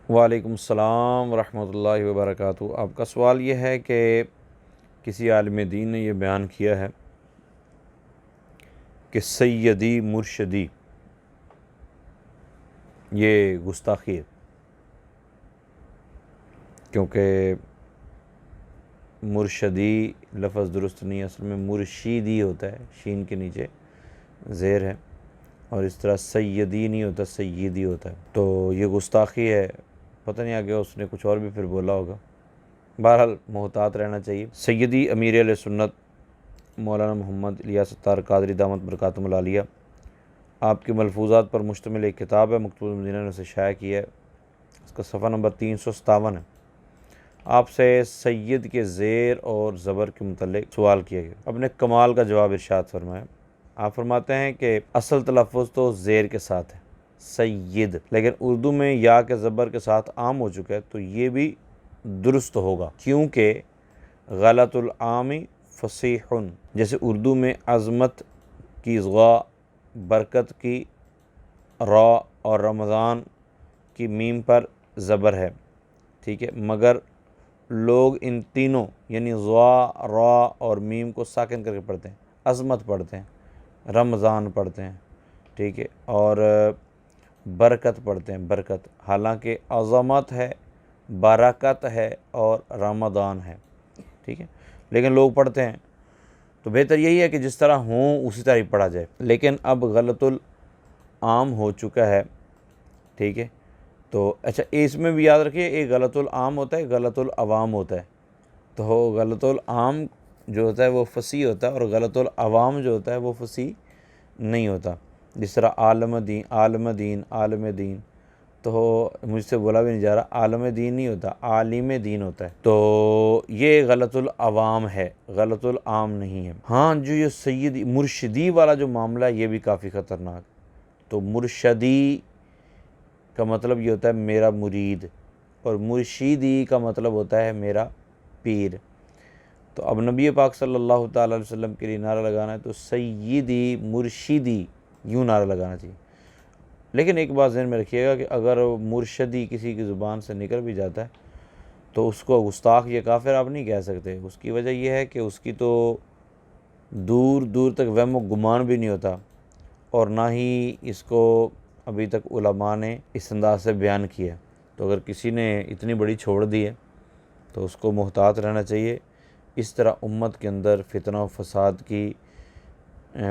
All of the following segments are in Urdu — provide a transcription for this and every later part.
وعلیکم السلام ورحمۃ اللہ وبرکاتہ۔ آپ کا سوال یہ ہے کہ کسی عالم دین نے یہ بیان کیا ہے کہ سیدی مرشدی، یہ گستاخی ہے، کیونکہ مرشدی لفظ درست نہیں ہے، اصل میں مرشیدی ہوتا ہے، شین کے نیچے زیر ہے، اور اس طرح سیدی نہیں ہوتا، سیدی ہوتا ہے، تو یہ گستاخی ہے۔ پتہ نہیں آگے اس نے کچھ اور بھی پھر بولا ہوگا، بہرحال محتاط رہنا چاہیے۔ سیدی امیر علیہ سنت مولانا محمد الیاس ستار قادری دامت برکاتہم العالیہ، آپ کے ملفوظات پر مشتمل ایک کتاب ہے، مکتبۃ المدینہ نے اسے شائع کی ہے، اس کا صفحہ نمبر 357 ہے۔ آپ سے سید کے زیر اور زبر کے متعلق سوال کیا گیا، اپنے کمال کا جواب ارشاد فرمایا۔ آپ فرماتے ہیں کہ اصل تلفظ تو زیر کے ساتھ ہے، سید، لیکن اردو میں یا کے زبر کے ساتھ عام ہو چکا ہے، تو یہ بھی درست ہوگا، کیونکہ غلط العام فصیح، جیسے اردو میں عظمت کی غا، برکت کی را اور رمضان کی میم پر زبر ہے، ٹھیک ہے، مگر لوگ ان تینوں یعنی غا، را اور میم کو ساکن کر کے پڑھتے ہیں، عظمت پڑھتے ہیں، رمضان پڑھتے ہیں، ٹھیک ہے، اور برکت پڑھتے ہیں، برکت، حالانکہ عظمت ہے، برکت ہے اور رمضان ہے، ٹھیک ہے، لیکن لوگ پڑھتے ہیں، تو بہتر یہی ہے کہ جس طرح ہوں اسی طرح ہی پڑھا جائے، لیکن اب غلط العام ہو چکا ہے، ٹھیک ہے، تو اچھا اس میں بھی یاد رکھیے، ایک غلط العام ہوتا ہے، غلط العوام ہوتا ہے، تو غلط العام جو ہوتا ہے وہ فصیح ہوتا ہے، اور غلط العوام جو ہوتا ہے وہ فصیح نہیں ہوتا، جس طرح عالم دین، عالم دین، عالم دین، تو مجھ سے بولا بھی نہیں جا رہا، عالم دین نہیں ہوتا، عالم دین ہوتا ہے، تو یہ غلط العوام ہے، غلط العام نہیں ہے۔ ہاں جو یہ سیدی مرشدی والا جو معاملہ ہے یہ بھی کافی خطرناک، تو مرشدی کا مطلب یہ ہوتا ہے میرا مرید، اور مرشیدی کا مطلب ہوتا ہے میرا پیر، تو اب نبی پاک صلی اللہ تعالیٰ علیہ وسلم کے لیے نعرہ لگانا ہے تو سیدی مرشدی یوں نعرہ لگانا چاہیے، لیکن ایک بات ذہن میں رکھیے گا کہ اگر مرشدی کسی کی زبان سے نکل بھی جاتا ہے تو اس کو گستاخ یا کافر آپ نہیں کہہ سکتے، اس کی وجہ یہ ہے کہ اس کی تو دور دور تک وہم و گمان بھی نہیں ہوتا، اور نہ ہی اس کو ابھی تک علماء نے اس انداز سے بیان کیا، تو اگر کسی نے اتنی بڑی چھوڑ دی ہے تو اس کو محتاط رہنا چاہیے، اس طرح امت کے اندر فتنہ و فساد کی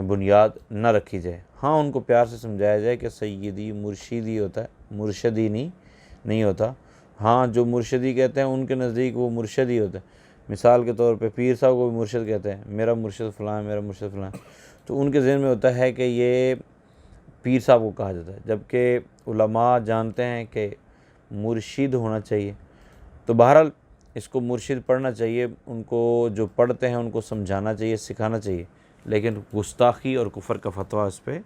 بنیاد نہ رکھی جائے۔ ہاں ان کو پیار سے سمجھایا جائے کہ سیدی مرشدی ہوتا ہے، مرشدی نہیں ہوتا، ہاں جو مرشدی کہتے ہیں ان کے نزدیک وہ مرشدی ہوتا ہے، مثال کے طور پہ پیر صاحب کو بھی مرشد کہتے ہیں، میرا مرشد فلاں ہے، میرا مرشد فلاں ہے، تو ان کے ذہن میں ہوتا ہے کہ یہ پیر صاحب کو کہا جاتا ہے، جبکہ علماء جانتے ہیں کہ مرشد ہونا چاہیے، تو بہرحال اس کو مرشد پڑھنا چاہیے، ان کو جو پڑھتے ہیں ان کو سمجھانا چاہیے، سکھانا چاہیے، لیکن گستاخی اور کفر کا فتویٰ اس پہ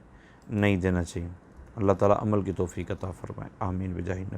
نہیں دینا چاہیے۔ اللہ تعالیٰ عمل کی توفیق عطا فرمائے، آمین بجاہ نبی۔